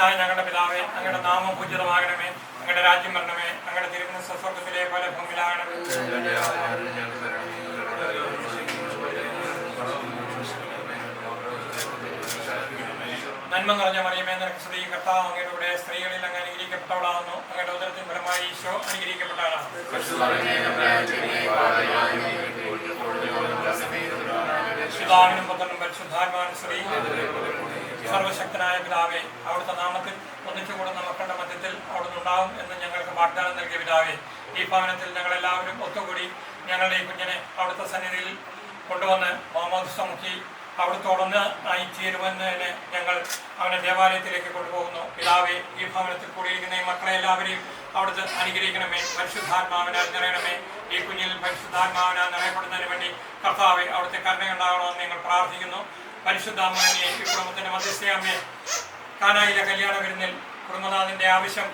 പരിശുദ്ധനായ ഞങ്ങളുടെ പിതാവേ, അങ്ങയുടെ നാമം പൂജിതമാകണമേ. അങ്ങയുടെ രാജ്യം വരണമേ. അങ്ങയുടെ തിരുമനസ്സ് സ്വർഗ്ഗത്തിലെ പോലെ ഭൂമിയിലാകണമേ. നന്മ നിറഞ്ഞ മറിയമേ, നിനക്ക് സ്തുതി. കർത്താവ് അങ്ങയുടെ കൂടെ സ്ത്രീകളിൽ അങ്ങ് അനുഗ്രഹിക്കപ്പെട്ടവളാകുന്നു. അങ്ങയുടെ ഉദരത്തിൻ ഫലമായി ഈശോ അനുഗ്രഹിക്കപ്പെട്ടവളാണ്. പിതാവിനും പുത്രനും പരിശുദ്ധാത്മാവിനും സ്ത്രീ. സർവശക്തനായ പിതാവേ, അവിടുത്തെ നാമത്തിൽ ഒന്നിച്ചുകൂടുന്ന മക്കളുടെ മധ്യത്തിൽ അവിടുന്ന് ഉണ്ടാവും എന്ന് ഞങ്ങൾക്ക് വാഗ്ദാനം നൽകിയ പിതാവേ, ഈ ഭവനത്തിൽ ഞങ്ങളെല്ലാവരും ഒത്തുകൂടി ഞങ്ങളുടെ ഈ കുഞ്ഞിനെ അവിടുത്തെ സന്നിധിയിൽ കൊണ്ടുവന്ന് മാമോദിസ മുഖി അവിടുത്തോടൊന്ന് ആയിത്തീരുമെന്നതിന് ഞങ്ങൾ അവനെ ദേവാലയത്തിലേക്ക് കൊണ്ടുപോകുന്നു. പിതാവേ, ഈ ഭവനത്തിൽ കൂടിയിരിക്കുന്ന ഈ മക്കളെ എല്ലാവരെയും അവിടുത്തെ അനുഗ്രഹിക്കണമേ. പരിശുദ്ധാത്മാവിനാൽ നിറയണമേ. ഈ കുഞ്ഞിൽ പരിശുദ്ധാത്മാവിനാൽ നിറയപ്പെടുന്നതിന് വേണ്ടി കർത്താവെ അവിടുത്തെ കരുണയുണ്ടാകണമെന്ന് ഞങ്ങൾ പ്രാർത്ഥിക്കുന്നു. പരിശുദ്ധാത്മാവിനെ ഈ കുടുംബത്തിന്റെ മധ്യസ്ഥയമ്മേ, കാനായിലെ കല്യാണ വിരുന്നിൽ കുടുംബനാഥന്റെ ആവശ്യം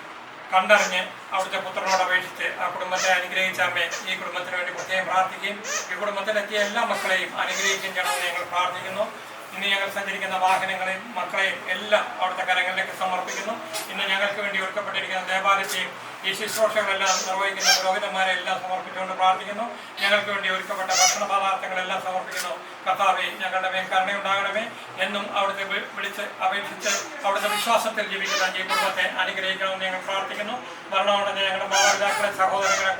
കണ്ടറിഞ്ഞ് അവിടുത്തെ പുത്രനോട് അപേക്ഷിച്ച് ആ കുടുംബത്തെ അനുഗ്രഹിച്ച അമ്മേ, ഈ കുടുംബത്തിന് വേണ്ടി പ്രത്യേകം പ്രാർത്ഥിക്കുകയും ഈ കുടുംബത്തിലെത്തിയ എല്ലാ മക്കളെയും അനുഗ്രഹിക്കുകയും ചെയ്യണമെന്ന് ഞങ്ങൾ പ്രാർത്ഥിക്കുന്നു. ഇന്ന് ഞങ്ങൾ സഞ്ചരിക്കുന്ന വാഹനങ്ങളെയും മക്കളെയും എല്ലാം അവിടുത്തെ കരങ്ങളിലേക്ക് സമർപ്പിക്കുന്നു. ഇന്ന് ഞങ്ങൾക്ക് വേണ്ടി ഒരുക്കപ്പെട്ടിരിക്കുന്ന ദേവാലയത്തെയും ഈ ശുശ്രൂഷകളെല്ലാം നിർവഹിക്കുന്ന പുരോഹിതന്മാരെ എല്ലാം സമർപ്പിച്ചുകൊണ്ട് പ്രാർത്ഥിക്കുന്നു. ഞങ്ങൾക്ക് വേണ്ടി ഒരുക്കപ്പെട്ട ഭക്ഷണ പദാർത്ഥങ്ങളെല്ലാം സമർപ്പിക്കുന്നു. കർത്താവേ, ഞങ്ങളുടെ മേൽ കരുണയുണ്ടാകണമേ. എന്നും അവിടുത്തെ വിളിച്ച് അപേക്ഷിച്ച് അവിടുത്തെ വിശ്വാസത്തിൽ ജീവിക്കുന്ന ഈ കുടുംബത്തെ അനുഗ്രഹിക്കണമെന്ന് ഞങ്ങൾ പ്രാർത്ഥിക്കുന്നു. മരണമടഞ്ഞ ഞങ്ങളുടെ മാതാപിതാക്കളെ, സഹോദരങ്ങളെ,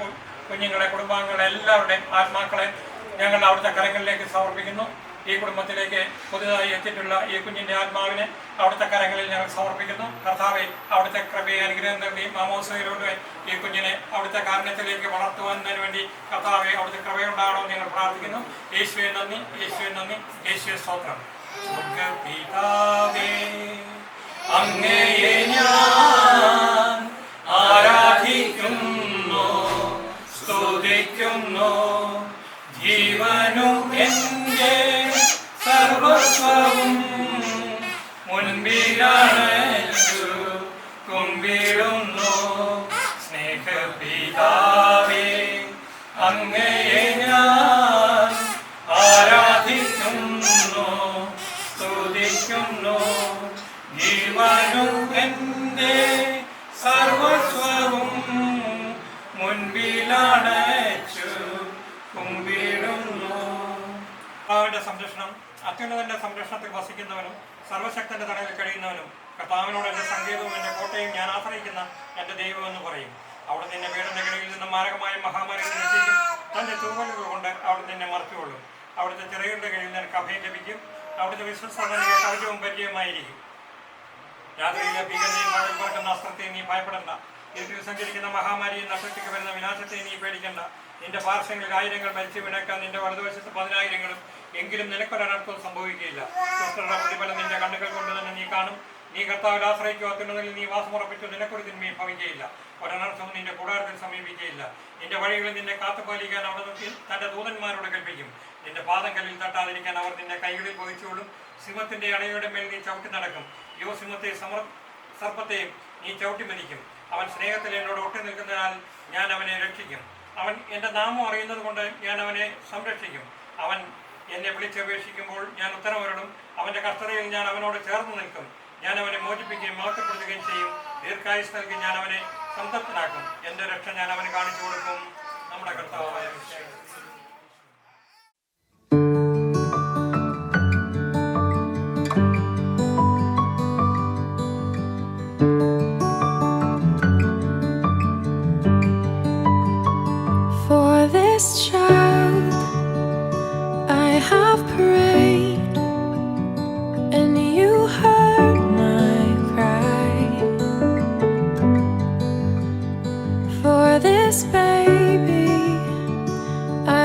കുഞ്ഞുങ്ങളെ, കുടുംബാംഗങ്ങളെ എല്ലാവരുടെയും ആത്മാക്കളെ ഞങ്ങൾ അവിടുത്തെ കരങ്ങളിലേക്ക് സമർപ്പിക്കുന്നു. ഈ കുടുംബത്തിലേക്ക് പുതുതായി എത്തിയിട്ടുള്ള ഈ കുഞ്ഞിൻ്റെ ആത്മാവിനെ അവിടുത്തെ കരങ്ങളിൽ ഞങ്ങൾ സമർപ്പിക്കുന്നു. കർത്താവെ, അവിടുത്തെ കൃപയെ അനുഗ്രഹം നൽകി മാമോദിസയിലൂടെ ഈ കുഞ്ഞിനെ അവിടുത്തെ കാരുണ്യത്തിലേക്ക് വളർത്തുന്നതിന് വേണ്ടി കർത്താവെ അവിടുത്തെ കൃപയുണ്ടാകണമെന്ന് ഞങ്ങൾ പ്രാർത്ഥിക്കുന്നു. യേശുവേ നന്ദി, യേശുവേ നന്ദി, യേശുവേ സ്തോത്രം. പിതാവേ, അങ്ങയെ ഞാൻ ആരാധിക്കുന്നു, സ്തുതിക്കുന്നു. ജീവനും എൻ്റെ സർവസ്വവും മുൻപിലണച്ചു കുമ്പിടുന്നു. സ്നേഹപിതാവേ, അങ്ങയെ ഞാൻ ആരാധിക്കുന്നു, സ്തുതിക്കുന്നു. ജീവനും എൻ്റെ സർവസ്വവും മുൻപിലണച്ചു കുമ്പിടുന്നു. കർത്താവിന്റെ സംരക്ഷണം, അത്യുന്നതന്റെ സംരക്ഷണത്തിൽ വസിക്കുന്നവനും സർവശക്തന്റെ തടവിൽ കഴിയുന്നവനും കർത്താവിനോട് എൻ്റെ സങ്കേതവും എൻ്റെ കോട്ടയും ഞാൻ ആശ്രയിക്കുന്ന എൻ്റെ ദൈവം എന്ന് പറയും. അവിടെ നിന്നെ വീടിൻ്റെ കിടയിൽ നിന്ന് മാരകമായ മഹാമാരിയിൽ രക്ഷിക്കും. തൻ്റെ തൂവലുകൾ കൊണ്ട് അവിടെ നിന്നെ മറച്ചുകൊള്ളും. അവിടുത്തെ ചിറകിൻ്റെ കീഴിൽ നിനക്ക് അഭയം ലഭിക്കും. അവിടുത്തെ വിശ്വസ്തനിക്ക് കവചവും പരിചയമായിരിക്കും. രാത്രിയിലെ ഭീകരതയും മഴ പറക്കുന്ന അസ്ത്രത്തെയും നീ ഭയപ്പെടേണ്ട. ഇരുട്ടിൽ സഞ്ചരിക്കുന്ന മഹാമാരിയും നക്ഷത്രത്തിക്ക് വരുന്ന വിനാശത്തെയും നീ പേടിക്കേണ്ട. നിന്റെ പാർശ്വങ്ങളിൽ ആയിരങ്ങൾ മരിച്ചു വീണേക്കാൻ, നിന്റെ വലതുവശത്ത് 10,000 എങ്കിലും നിനക്കൊരനർത്ഥവും സംഭവിക്കുകയില്ല. ദുഷ്ടരുടെ പ്രതിഫലം നിന്റെ കണ്ണുകൾ കൊണ്ട് തന്നെ നീ കാണും. നീ കർത്താവിൽ ആശ്രയിക്കുക, അത്യുന്നതനിൽ നീ വാസമുറപ്പിച്ചു, നിനക്കൊരു തിന്മയും ഭവിക്കുകയില്ല. ഒരനർത്ഥവും നിന്റെ കൂടാരത്തിൽ സമീപിക്കുകയില്ല. നിന്റെ വഴികളിൽ നിന്നെ കാത്തുപാലിക്കാൻ അവിടെ തന്റെ ദൂതന്മാരോട് കൽപ്പിക്കും. നിന്റെ പാദങ്കലിൽ തട്ടാതിരിക്കാൻ അവർ നിന്റെ കൈകളിൽ വഹിച്ചുകൊള്ളും. സിംഹത്തിന്റെ അണയുടെ മേൽ നീ ചവിട്ടി നടക്കും. യോ സിംഹത്തെ സർപ്പത്തെയും നീ ചവിട്ടി മരിക്കും. അവൻ സ്നേഹത്തിൽ എന്നോട് ഒട്ടി നിൽക്കുന്നതിനാൽ ഞാൻ അവനെ രക്ഷിക്കും. അവൻ എൻ്റെ നാമം അറിയുന്നത് കൊണ്ട് ഞാൻ അവനെ സംരക്ഷിക്കും. അവൻ എന്നെ വിളിച്ചപേക്ഷിക്കുമ്പോൾ ഞാൻ ഉത്തരവരുടും. അവൻ്റെ കഷ്ടതയിൽ ഞാൻ അവനോട് ചേർന്ന് നിൽക്കും. ഞാൻ അവനെ മോചിപ്പിക്കുകയും മഹത്വപ്പെടുത്തുകയും ചെയ്യും. ദീർഘായുസ് നൽകി ഞാൻ അവനെ സംതൃപ്തനാക്കും. എൻ്റെ രക്ഷ ഞാൻ അവന് കാണിച്ചു കൊടുക്കും. നമ്മുടെ കർത്താവായ this baby, I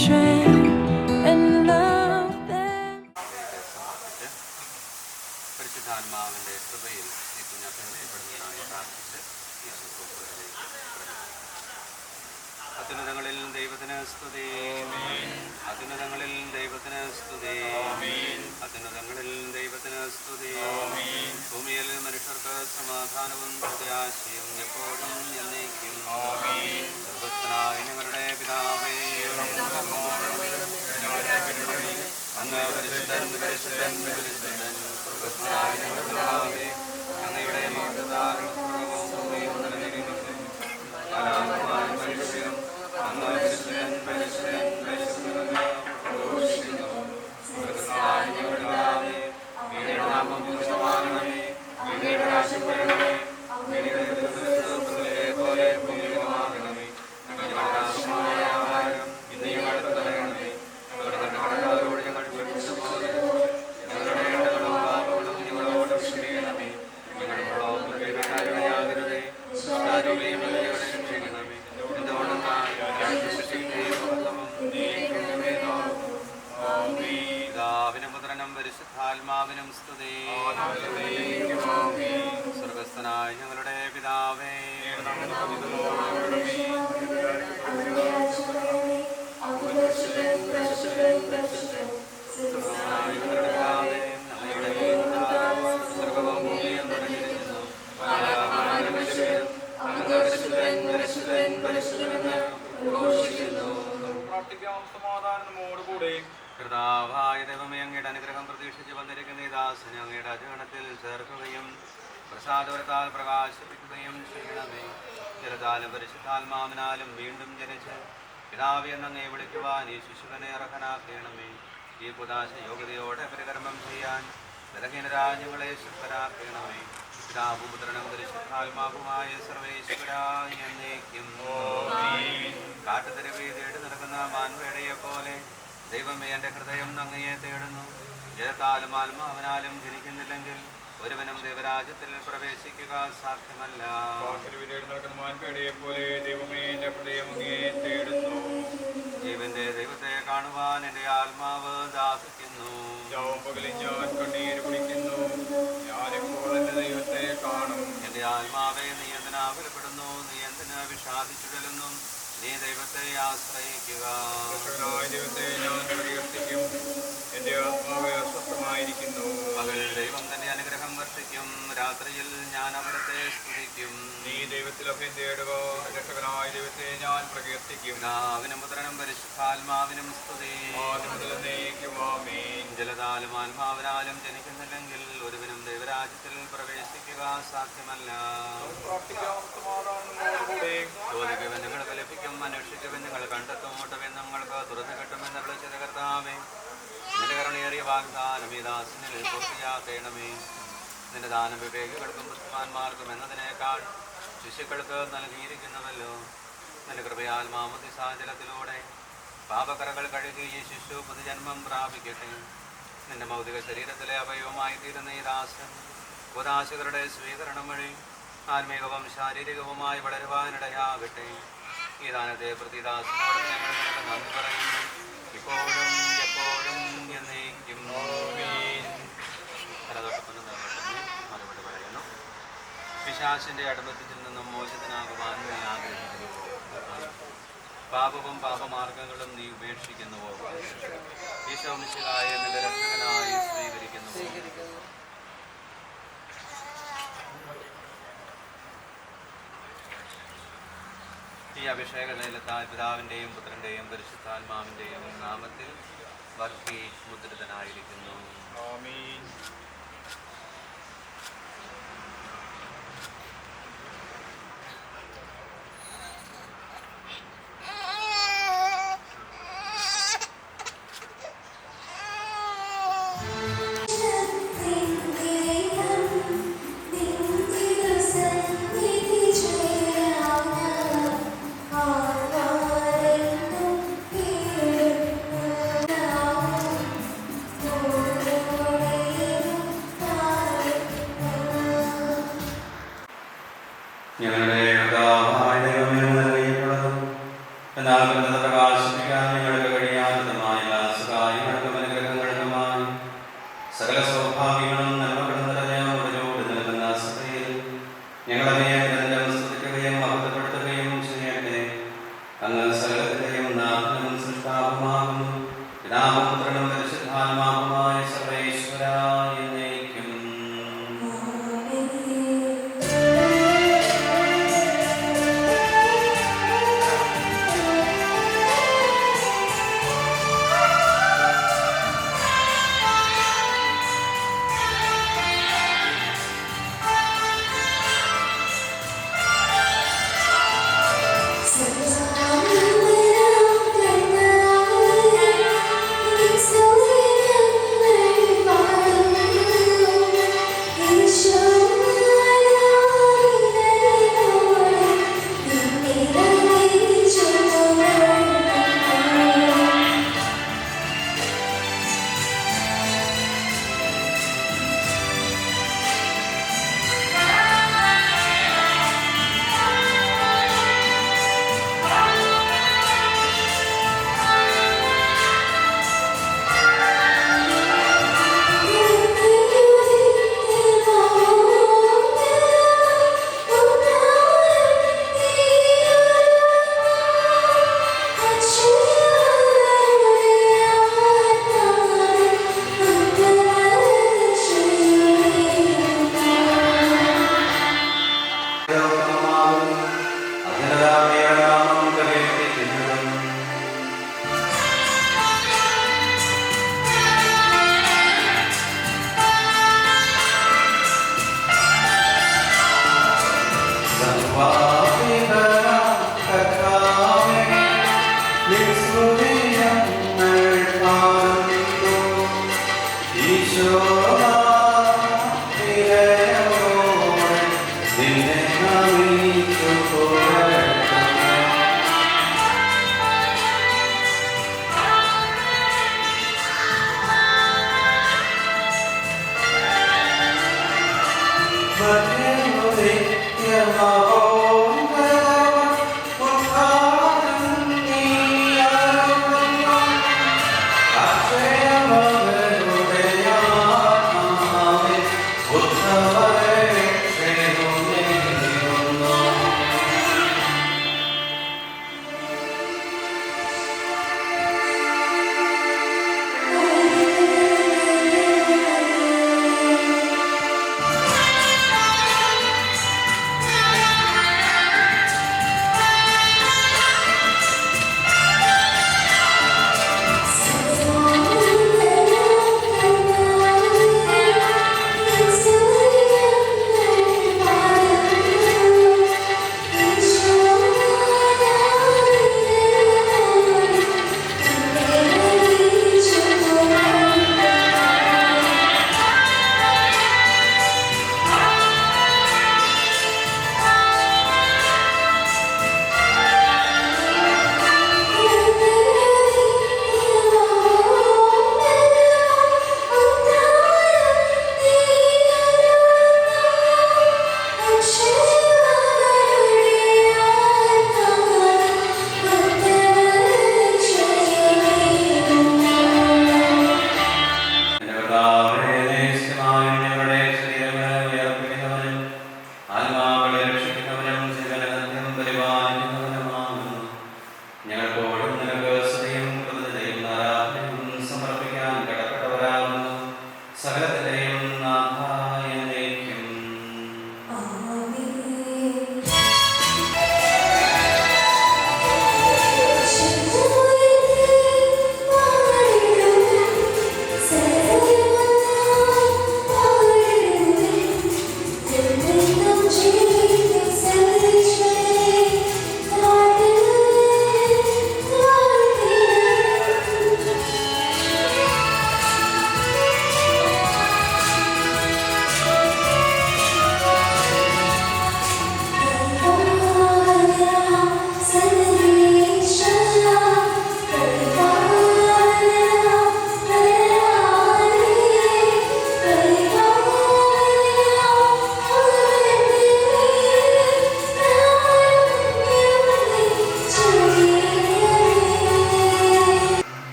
train and love them. പരിശുദ്ധാത്മാവിന്റെ കൃപയിൽ ഈ കുഞ്ഞായി പ്രാർത്ഥിച്ച് അത്യുന്നതങ്ങളിൽ ദൈവത്തിന് സ്തുതി, അത്യുന്നതങ്ങളിൽ ദൈവത്തിന് സ്തുതി, അത്യുന്നതങ്ങളിൽ ദൈവത്തിന് സ്തുതി. ഭൂമിയിൽ മനുഷ്യർക്ക് സമാധാനവും പ്രത്യാശയും എപ്പോഴും എന്നേക്കും. സർവ്വസ്ഥനായ ഞങ്ങളുടെ പിതാവേ, അങ്ങ് പരിശുദ്ധൻ പരിശുദ്ധൻ പരിശുദ്ധൻ. സർവ്വസ്ഥനായ ഞങ്ങളുടെ പിതാവേ, അങ്ങയുടെ മാതാപിതാക്കൾ പരിശുദ്ധാത്മാവിനും സ്തുതി. സ്വർഗസ്ഥനായ ഞങ്ങളുടെ പിതാവേ, കർത്താവായ ദൈവമേ, അങ്ങയുടെ അനുഗ്രഹം പ്രതീക്ഷിച്ച് വന്നിരിക്കുന്ന ഈ ദാസനെ അങ്ങയുടെ അജഗണത്തിൽ ചേർക്കുകയും പ്രസാദവരത്താൽ പ്രകാശിപ്പിക്കുകയും ചെയ്യണമേ. ജലത്താലും പരിശുദ്ധാത്മാവിനാലും വീണ്ടും ജനിച്ച് പിതാവേ എന്നങ്ങേ വിളിക്കുവാൻ ഈ ശിശുവിനെ അർഹനാക്കണമേ. ഈ പുതാശ യോഗ്യതയോടെ പരികർമ്മം ചെയ്യാൻ ബലഹീനരാജ്യങ്ങളെ ശക്തരാക്കണമേ. പിതാവും പുത്രനും പരിശുദ്ധാത്മാവുമായ സർവേശ്വരായ എന്നേക്കും. കാട്ടുതരവേ തേടി നടക്കുന്ന മാൻവേടയെ പോലെ ദൈവമേ, എൻ്റെ ഹൃദയം അങ്ങയെ തേടുന്നു. ജലത്താലും ആത്മാവിനാലും ജനിക്കുന്നില്ലെങ്കിൽ ഒരുവനും ദൈവരാജ്യത്തിൽ പ്രവേശിക്കുക സാധ്യമല്ല. ജീവന്റെ ദൈവത്തെ കാണുവാൻ എൻ്റെ ആത്മാവ് ദാഹിക്കുന്നു. എൻ്റെ ആത്മാവെ, നീ എന്തിനാ ആകുലപ്പെടുന്നു? നീ എന്തിനാ വിഷാദിച്ചുഴലുന്നു? നീ ദൈവത്തെ ആശ്രയിക്കുക. എന്റെ ആത്മാവ് അസ്വസ്ഥമായിരിക്കുന്നു. പകൽ ദൈവം തന്നെ അനുഗ്രഹം വർഷിക്കും, രാത്രിയിൽ ഞാൻ അവിടുത്തെ സ്തുതിക്കും. നീ ദൈവത്തിൽ അഭയം തേടുക, രക്ഷകനായ ദൈവത്തെ ഞാൻ പ്രകീർത്തിക്കും. പിതാവിനും പുത്രനും പരിശുദ്ധാത്മാവിനും സ്തുതി. ജലതാലും ആത്മാവിനാലും ജനിക്കുന്നില്ലെങ്കിൽ ഒരുവനും ദൈവരാജ്യത്തിൽ പ്രവേശിക്കുക സാധ്യമല്ല. ചോദിക്കുവൻ നിങ്ങൾ ഫലിപ്പിക്കും, അന്വേഷിക്കുവൻ നിങ്ങൾ കണ്ടെത്തും, മുട്ടുവൻ നിങ്ങൾക്ക് തുറന്നു കിട്ടുമെന്ന് വിളിച്ചത് കർത്താവേ. നിന്റെ കരുണയേറിയ വാഗ്ദാനം ഈ ദാസനിൽ പൂർത്തിയാക്കണമേ. നിന്റെ ദാനം വിവേകികൾക്കും ബുദ്ധിമാന്മാർക്കും എന്നതിനേക്കാൾ ശിശുക്കൾക്ക് നൽകിയിരിക്കുന്നുവല്ലോ. നിന്റെ കൃപയാൽ മാമോദീസാജലത്തിലൂടെ പാപക്കറകൾ കഴുകി ഈ ശിശു പുതുജന്മം പ്രാപിക്കട്ടെ. നിന്റെ ഭൗതിക ശരീരത്തിലെ അവയവമായി തീരുന്ന ഈ ദാസൻ ഉദാശകരുടെ സ്വീകരണം വഴി ആത്മീകവും ശാരീരികവുമായി വളരുവാനിടയാകട്ടെ. ഈ ദാനത്തെ പ്രതി ദാസനോട് ഞങ്ങൾ നന്ദി പറയുന്നു, ഇപ്പോഴും എപ്പോഴും എന്നേക്കും. മറുപടി പറയുന്നു. പിശാചിന്റെ അടിമത്തത്തിൽ നിന്നും മോചിതനാകുവാൻ നീ ആഗ്രഹിക്കുന്നു. പാപവും പാപമാർഗങ്ങളും നീ ഉപേക്ഷിക്കുന്നുവോ? ഈശോ മിശിഹായെ നിന്റെ രക്ഷകനായി സ്വീകരിക്കുന്നുവോ? ഈ അഭിഷേക തൈലത്താൽ പിതാവിൻ്റെയും പുത്രൻ്റെയും പരിശുദ്ധാത്മാവിൻ്റെയും നാമത്തിൽ വർക്കി മുദ്രിതനായിരിക്കുന്നു. ആമീൻ. Oh പിതാവും പുത്രനും പരിശുദ്ധാത്മാവുമായ സർവേശ്വരായ എന്നേക്കും. So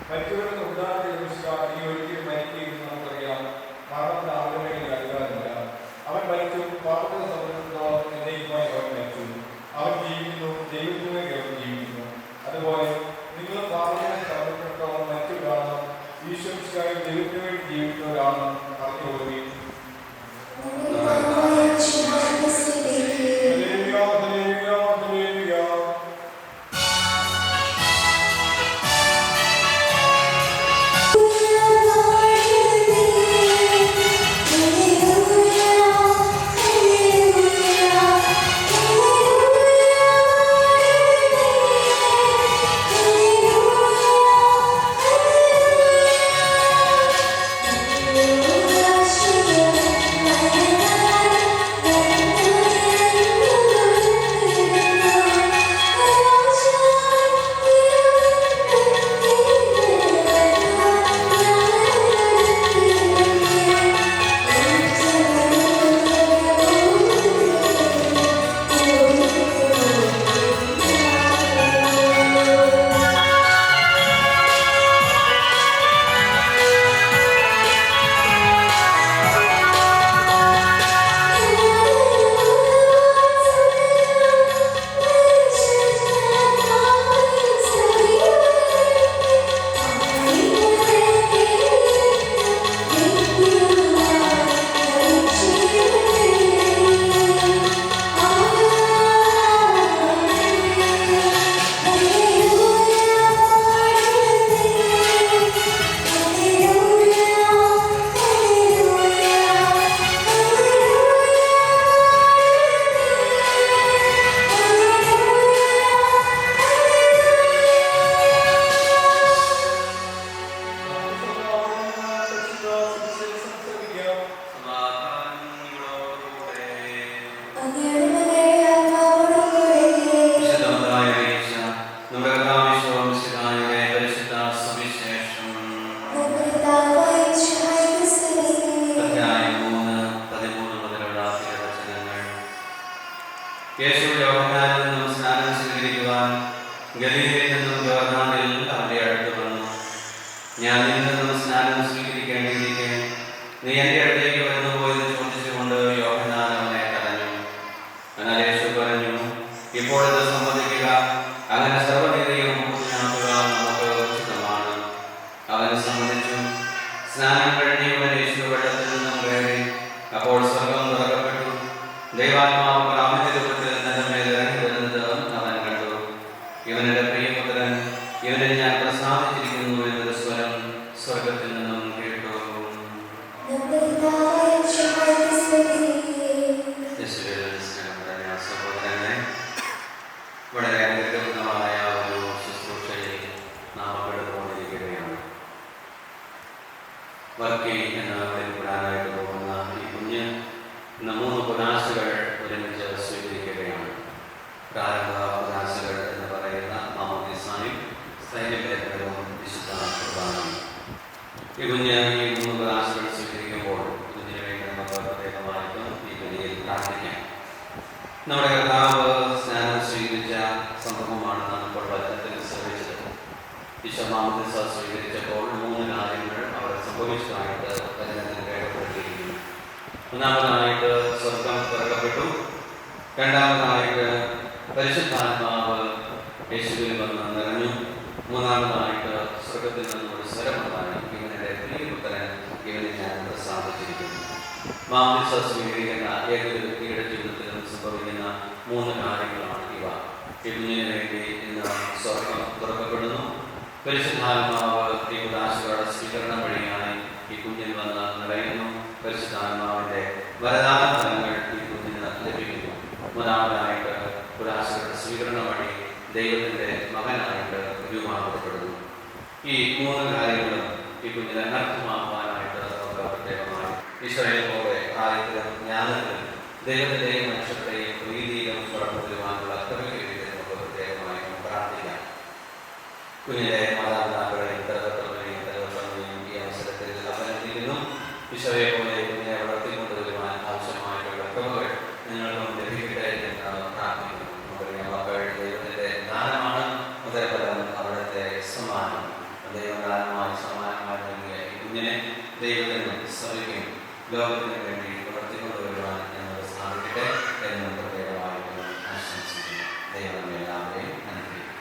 മരിച്ചവരുടെ ഉദാഹരണ നീ ഒരിക്കലും മരിക്കുകയെന്ന് നമുക്കറിയാം. മരണത്തിന് ആഗ്രഹമില്ല, അധികാരമില്ല. അവൻ മരിച്ചു, പാപത്തെ സംബന്ധിച്ചിടത്തോളം എന്നേക്കുമായി അവൻ മരിച്ചു. അവൻ ജീവിക്കുന്നു, ദൈവത്തിന് വേണ്ടി അവൻ ജീവിക്കുന്നു. അതുപോലെ നിങ്ങൾ പാപത്തെ സംബന്ധിച്ചിടത്തോളം മരിച്ചു കാണണം, ഈശ്വരൻ ദൈവത്തിന് വേണ്ടി ജീവിക്കുന്നവരാണ് അറിഞ്ഞുകൊള്ളുകയും. സമ്മാനം ദൈവദാനമായി സമാനമായി നൽകിയ ഈ കുഞ്ഞിനെ ദൈവത്തിന് സഭയ്ക്കും ലോകത്തിന് വേണ്ടി പ്രവർത്തിക്കൊണ്ടുവരുവാൻ ഞങ്ങൾ സാധിക്കട്ടെ എന്ന് പ്രത്യേകമായി ആശംസിക്കുന്നു. ദൈവം എല്ലാവരെയും അനുഗ്രഹിക്കും.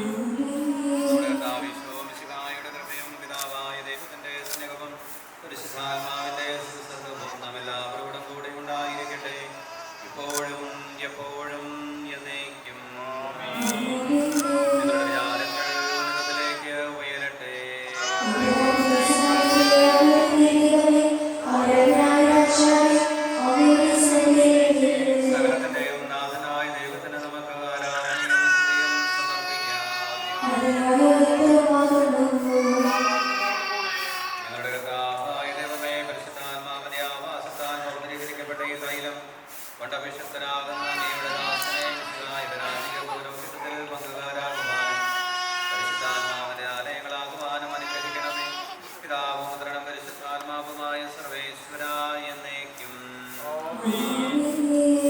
Amen. ഞങ്ങളുടെ കർത്താവായ ദൈവമേ, പരിശുദ്ധാത്മാവിന്റെ ആവാസത്താൽ നിർമ്മലീകരിക്കപ്പെട്ട ഈ തൈലം കൊണ്ടഭിഷിക്തനാകുന്ന അങ്ങയുടെ ദാസനെ വിശുദ്ധനായ രാജകീയ പൗരോഹിത്യത്തിൽ പങ്കുകാരാകുവാനും പരിശുദ്ധാത്മാവിന്റെ ആലയങ്ങളാകുവാനും അനുഗ്രഹിക്കണമേ. പിതാവും പുത്രനും പരിശുദ്ധാത്മാവുമായ സർവേശ്വരായ എന്നേക്കും.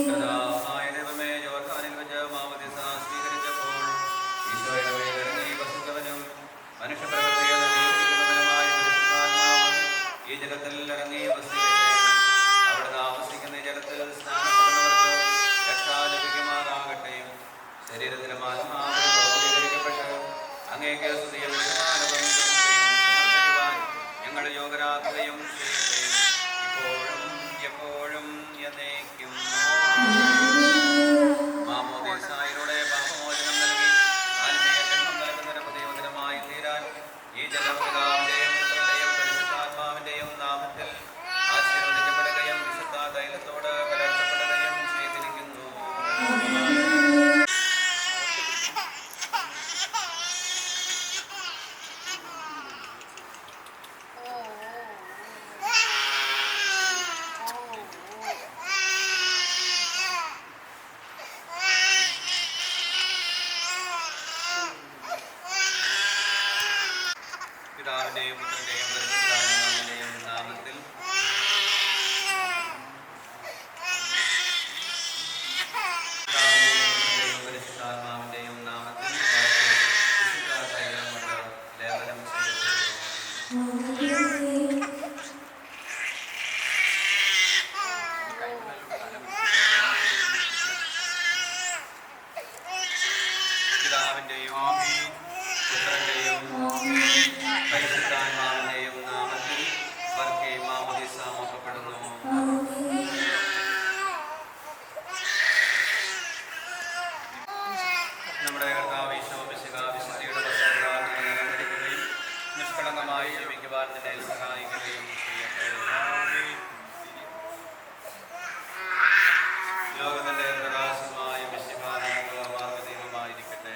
കർത്താവായ ദൈവമേ, യോർദാനിൽ വെച്ച് മാമോദീസ സ്വീകരിച്ചപ്പോൾ ഈശോയുടെ മേലിറങ്ങി വസിച്ചവനും മനുഷ്യപ്രകൃതിയെ നവീകരിക്കുന്നവനുമായ പരിശുദ്ധാത്മാവ് ഈ ജലത്തിൽ ഇറങ്ങി വസിക്കട്ടെ. അവിടെ താമസിക്കുന്ന ഈ ജലത്തിൽ സ്നാനപ്പെടുന്നവർക്ക് രക്ഷ ലഭിക്കുമാറാകട്ടെ. ശരീരത്തിലും ആത്മാവിലും പൗത്രീകരിക്കപ്പെട്ട് അങ്ങേക്ക് സ്തുതിയും ബഹുമാനവും സമർപ്പിക്കുവാൻ ഞങ്ങൾ യോഗ്യരാകുകയും ചെയ്യട്ടെ, ഇപ്പോഴും എപ്പോഴും എന്നേക്കും. മാമോദീസായിലൂടെ പാപമോചനം നൽകി ആത്മീയ ജന്മം നൽകുന്നൊരു പുതിയോദരമായി തീരാൻ ഈ ജലം പിതാവിന്റെയും പുത്രന്റെയും പരിശുദ്ധാത്മാവിന്റെയും നാമത്തിൽ ആശീർവദിക്കപ്പെടുകയും വിശുദ്ധ തൈലത്തോട് കലർത്തപ്പെടുകയും ചെയ്തിരിക്കുന്നു. പിതാവിന്റെയും പുത്രന്റെയും പരിശുദ്ധാത്മാവിന്റെയും നാമത്തിൽ പിതാവിന്റെയും പരിശുദ്ധാത്മാവിന്റെയും നാമത്തിൽ വിശുദ്ധ തൈലം കൊണ്ട് ലേപനം ചെയ്യപ്പെടുന്നു. പിതാവിന്റെയും പുത്രന്റെയും പരിശുദ്ധാത്മാവിന്റെയും നാമത്തിൽ വർഗ്ഗീയ മാമോദീസ മുഖപ്പെടുന്നു. നമ്മുടെ കർത്താവ് ഈശോ മിശിഹ വിശുദ്ധിയുടെ വസ്ത്രങ്ങളാൽ നിന്നെ അലങ്കരിക്കുകയും നിഷ്കളങ്കമായി ജീവിക്കുവാൻ നിന്നെ സഹായിക്കുകയും ചെയ്യട്ടെ. ലോകത്തിന്റെ പ്രകാശമായ മിശിഹ നമുക്ക് മാർഗ്ഗദീപമായിരിക്കട്ടെ.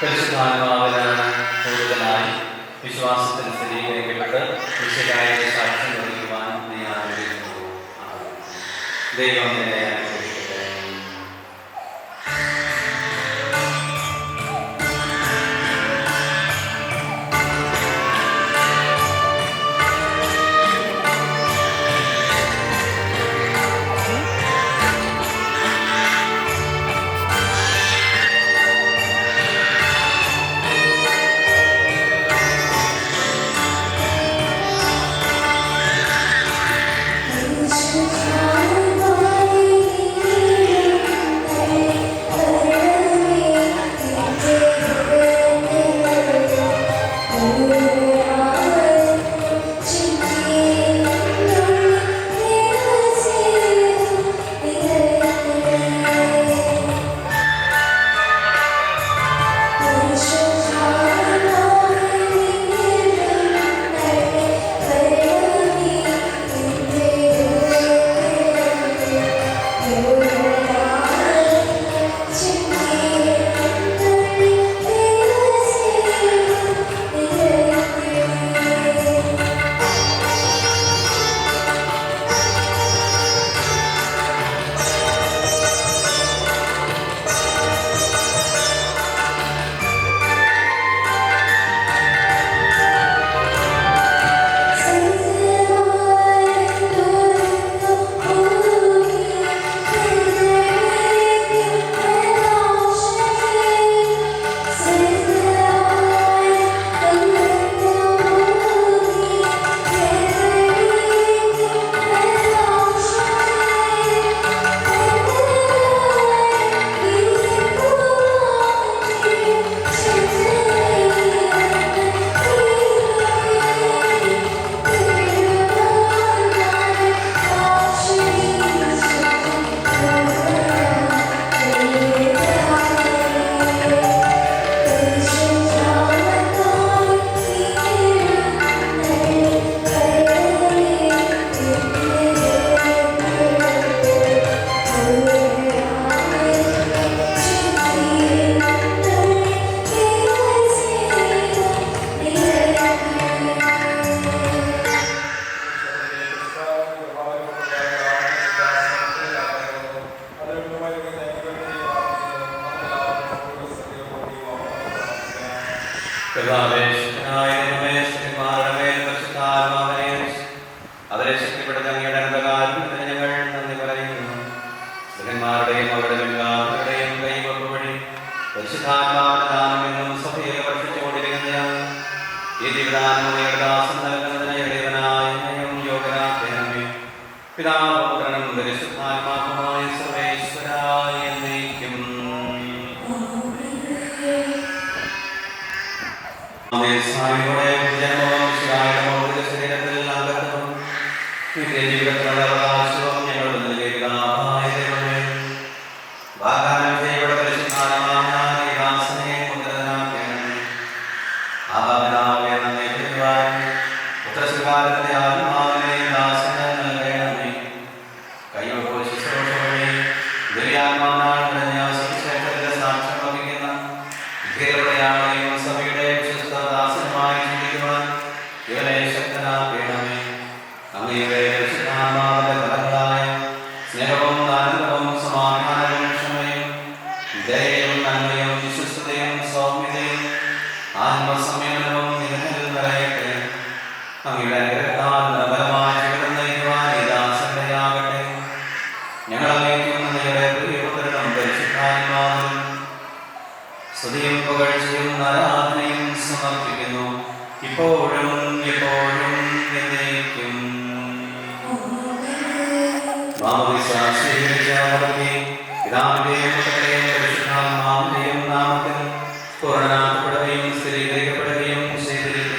പരിശുദ്ധാത്മാവിനാണ് കൂടുതലായി വിശ്വാസത്തിൽ സ്ഥിരീകരിക്കപ്പെട്ട് വിശുദ്ധായ സാക്ഷ്യം നൽകുവാൻ നീ ആഗ്രഹിക്കുന്നു. ദൈവം നിന്നെ അനുഗ്രഹിക്കട്ടെ. Bye. അവരെ ശക്തിപ്പെടുത്ത അങ്ങയുടെ അനന്തകാലത്തിന് ഞങ്ങൾ നന്ദി പറയുന്നു. മൃഗന്മാരുടെയും അവരുടെ എല്ലാവരുടെയും കൈവപ്പ് വഴി പരിശുദ്ധാത്മാവിന്റെ ദാനം എന്നും സഭയെ വർഷിച്ചുകൊണ്ടിരിക്കുന്നതാണ്. ഈ ദിവദാനം അങ്ങയുടെ ദാസൻ നൽകുന്നതിന് ഇടയവനായ ഞങ്ങളും യോഗ്യനാക്കണമേ. പിതാവും പുത്രനും പരിശുദ്ധാത്മാവുമായ സർവേശ്വരായ എന്നേക്കും. ശരീരത്തിൽ അംഗത്വം ജീവിതത്തിനുള്ള അവകാശവും ഞങ്ങൾ വാഗ്ദാനം ചെയ്യപ്പെട്ട പരിശുദ്ധാത്മാവിനാൽ ഈ ദാസനെ മുദ്രനാക്കണമേ. പുത്രസ്വീകാരത്തിന്റെ ആത്മാവിനെ ദാസന് നൽകണമേ. കൈവപ്പോ ശുശ്രൂഷ വഴി ദിവ്യാത്മാവിനാൽ നിറഞ്ഞ സുവിശേഷത്തിന്റെ സാക്ഷ്യം വഹിക്കുന്ന ധീരതയാളെയും സഭയുടെ വിശ്വസ്ത ദാസനുമായി ചിന്തിക്കുവാൻ ഇവനെ ശക്തനാക്കണമേ. അങ്ങയുടെ പരിശുദ്ധാത്മാവിന്റെ ഫലങ്ങളായ സ്നേഹവും ആനന്ദവും സമാധാനവും ക്ഷമയും ദയയും നന്മയും വിശ്വസ്തയും സൗമ്യതയും ആത്മസംയമനവും നിലനിൽ നിറയട്ടെ. അങ്ങയുടെ അനുഗ്രഹത്താൽ ബലമായ ജീവിതം നയിക്കുവാൻ ഈ ദാസനയാകട്ടെ. ഞങ്ങൾ അങ്ങേക്കും അങ്ങയുടെ പ്രിയപുത്രനും പരിശുദ്ധാത്മാവിനും സ്തുതിയും പുകഴ്ചയും ആരാധനയും സമർപ്പിക്കുന്നു, ഇപ്പോഴും എപ്പോഴും എന്നേക്കും. പിതാവിന്റെയും പുത്രന്റെയും പരിശുദ്ധാത്മാവിന്റെയും നാമത്തിൽ പൂർണ്ണനാക്കപ്പെടുകയും സ്ഥിരീകരിക്കപ്പെടുകയും ചെയ്തിരിക്കുന്നു.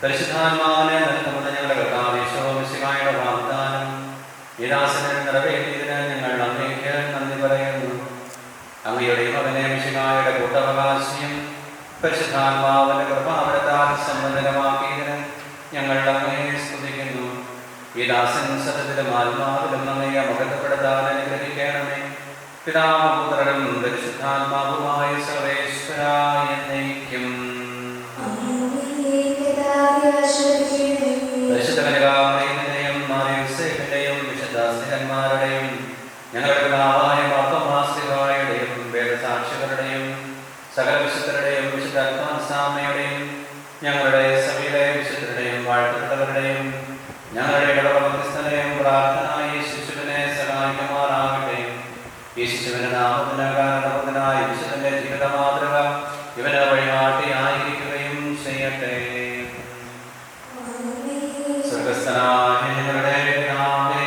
പരിശുദ്ധാത്മാവിനെ നൽകുന്നത് ഞങ്ങളുടെ കർത്താവ് യേശുമിശിഹായുടെ വാഗ്ദാനം ഈ ദാസനെ നിറവേറ്റിയതിന് ഞങ്ങൾ അങ്ങേക്ക് നന്ദി പറയുന്നു. അങ്ങയുടെ മകനെ മിശിഹായുടെ കൂട്ടവകാശിയും പരിശുദ്ധാത്മാവിന്റെ കൃപാവരത്താൽ സമ്പന്നമാക്കിയതിന് ഞങ്ങൾ അങ്ങയെ സ്തുതിക്കുന്നു. ഈ ദാസൻ സത്യത്തിലും ആത്മാവിലും അങ്ങയെ മഹത്വപ്പെടുത്താൻ അനുഗ്രഹിക്കണമേ. പിതാവും പുത്രനും പരിശുദ്ധാത്മാവുമായ സർവേശ്വരായ എന്നേക്കും. പരിശുദ്ധ കന്യകാമറിയത്തിന്റെയും മാർയോസേഫിന്റെയും വിശുദ്ധ സ്നേഹന്മാരുടെയും ഞങ്ങളുടെ പിതാവായ മാർത്തോമാ ശ്ലീഹായുടെയും വേദസാക്ഷികളുടെയും യേശുവിന്റെ നാമത്തിന് കാരണപ്രദനായ വിശുദ്ധന്റെ ജീവിത മാതൃക ഇവന് വഴികാട്ടിയായിരിക്കുകയും ചെയ്യട്ടെ. സ്വർഗസ്ഥനായ ഞങ്ങളുടെ പിതാവേ,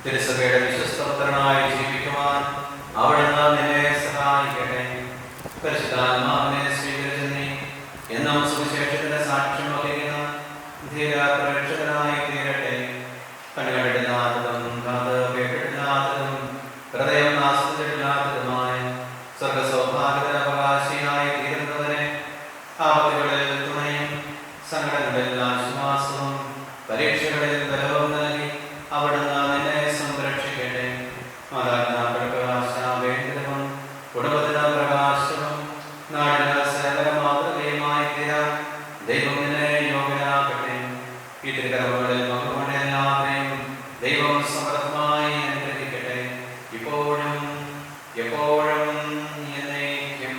തിരുസഭയുടെ വിശ്വസ്തപുത്രനായി ജീവിക്കുവാൻ അവിടുന്ന് നിന്നെ സഹായിക്കട്ടെ. പരിശുദ്ധാത്മാവിനെ സ്വീകരിച്ച് നീ എന്നും സുവിശേഷത്തിന്റെ സാക്ഷ്യം വഹിക്കുന്ന ധീരപ്രേക്ഷകനായി തീരട്ടെ. കണ്ണുകണ്ടില്ലാത്തതും കാത് കേട്ടിട്ടില്ലാത്തതും ഹൃദയം ആസ്വദിച്ചിട്ടില്ലാത്തതുമായ സ്വർഗസൗഭാഗ്യത്തിന് അവകാശിയായി തീരുന്നവരെ ആപത്തുകളിൽ തുണയും സങ്കടങ്ങളിൽ ആശ്വാസവും പരീക്ഷകളിൽ ബലവും നൽകി അവിടുന്ന് നിന്നെ സംരക്ഷിക്കട്ടെ. മാതാപിതാക്കൾക്ക് ആശാവേന്ദ്രവും കുടുംബത്തിന് പ്രകാശവും നാടിന് സകല മാതൃകയുമായി തീരാൻ ദൈവം നിന്നെ യോഗ്യനാക്കട്ടെ. ഈ തിരുക്കർമ്മങ്ങളിൽ പങ്കുകൊണ്ട് എല്ലാവരെയും ദൈവം സമൃദ്ധമായി അനുഗ്രഹിക്കട്ടെ, ഇപ്പോഴും എപ്പോഴും എന്നേക്കും.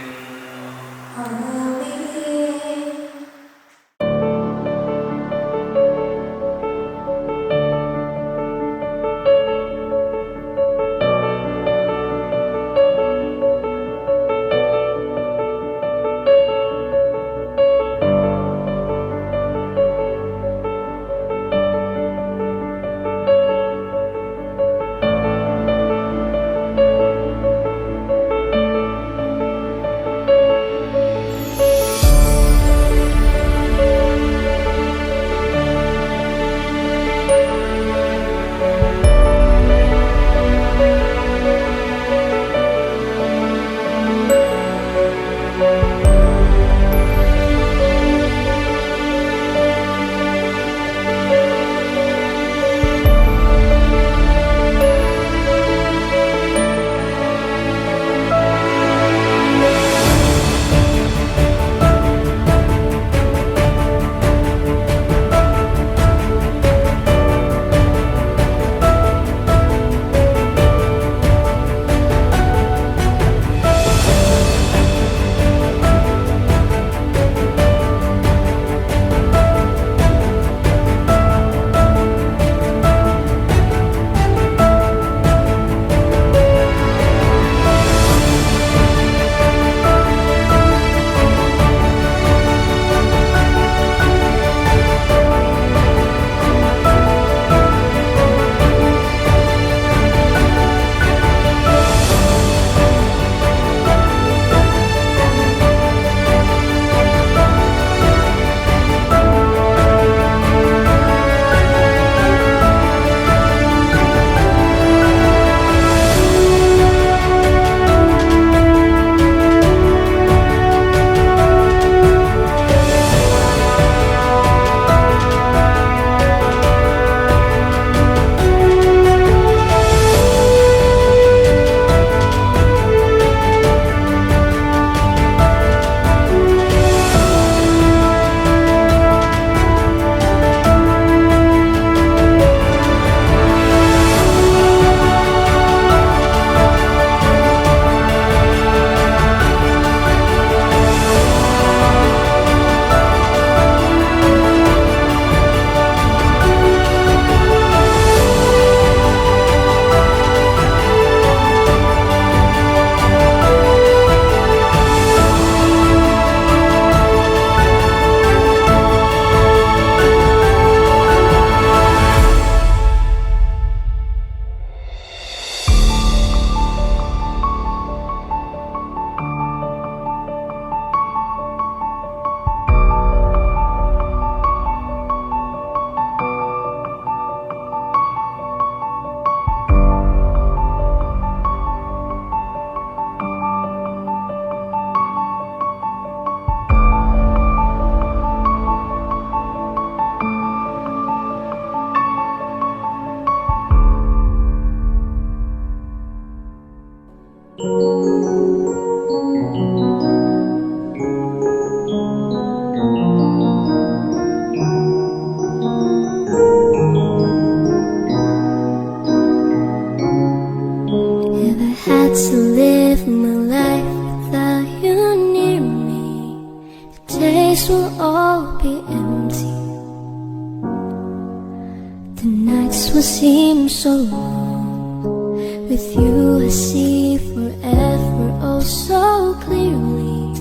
The nights will seem so long. With you I see forever oh so clearly.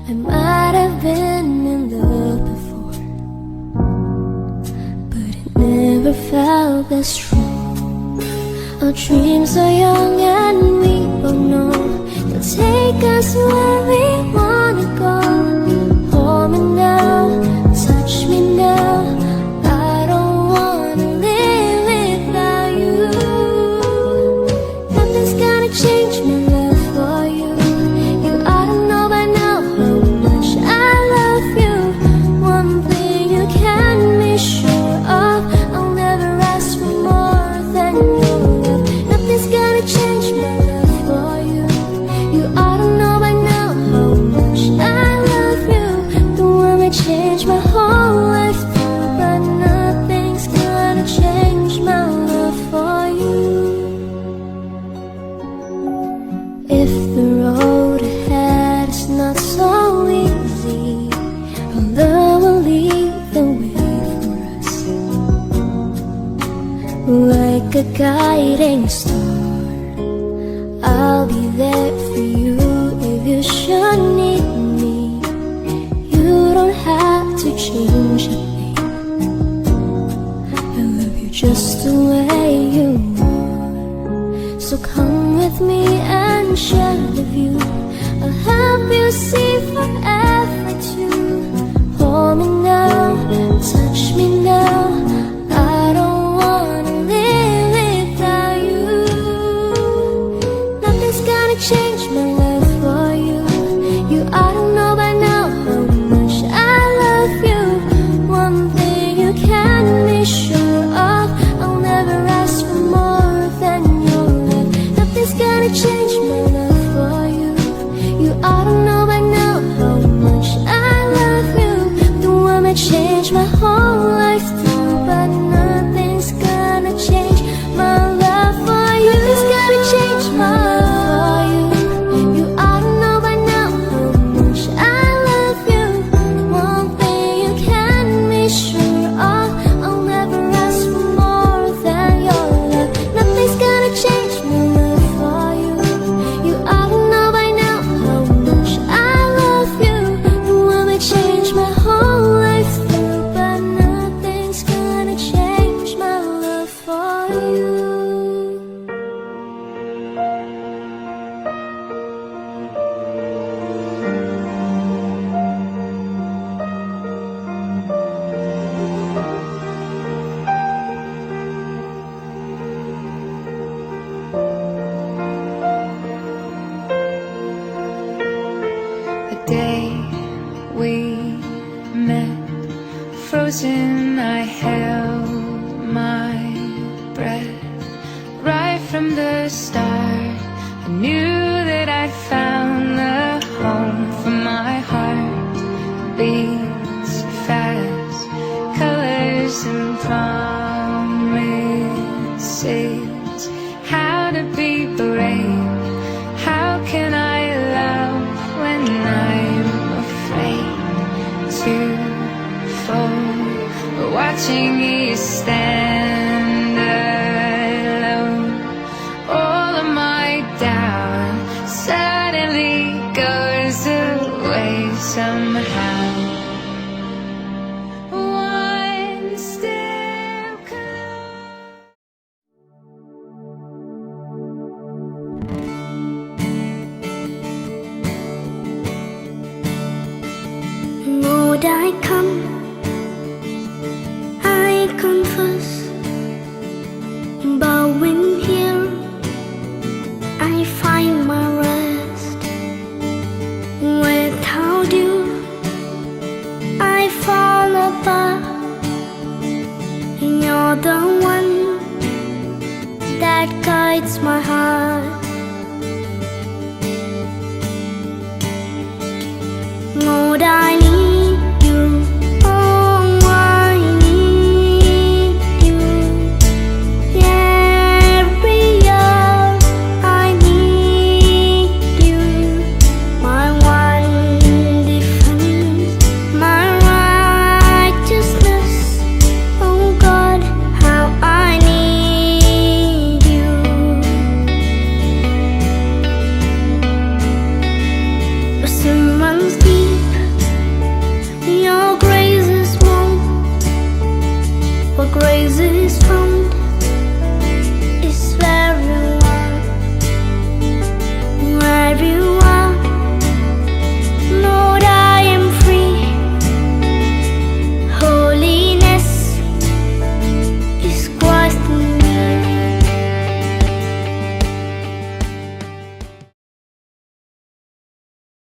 I might have been in love before, but it never felt this strong. Our dreams are young and we both know they'll take us where we wanna go. Hold me now, touch me now. I don't wanna live without you. Nothing's gonna change my love for you. You ought to know by now how much I love you. One thing you can be sure of, I'll never ask for more than your love. Nothing's gonna change my love for you. You ought to know by now how much I love you. The one that changed my whole life through, but nothing's gonna change my love for you. If the road ahead is not so easy, our love will lead the way for us, like a guiding star. I'll be there for you if you should need me. You don't have to change a thing. I love you just the way you are. So come with me and share the view. I'll help you see forever too. Hold me now, touch me now. I don't wanna live without you. Nothing's gonna change my love for you. You ought to know by now how much I love you. One thing you can be sure of, I'll never ask for more than your love. Nothing's gonna change my love for you. You ought to know by now how much I love you. The one that changed my whole life through, but nothing's gonna change my love for you. Nothing's gonna change my love for you. You ought to know by now how much I love you. One thing you can be sure of, I'll never ask for more than your love. Nothing's gonna change my love for you. You ought to know by now how much I love you. The one that changed my whole life through, but nothing's gonna change my love for you. The day we met, frozen, I held my breath. Right from the start, I knew that I'd found the home for my heart. Beats fast, colors and promises. How to be brave, how can I love when I'm afraid to fall? Watching you stand alone, all of my doubt suddenly goes away somehow. One step closer. Lord, I come, I confess, bowing here, I find my rest. Without you, I fall apart. You're the one that guides my heart. Lord, I need you. Oh, I need you. Every year I need you. My one defense, my righteousness. Oh God, how stay strong.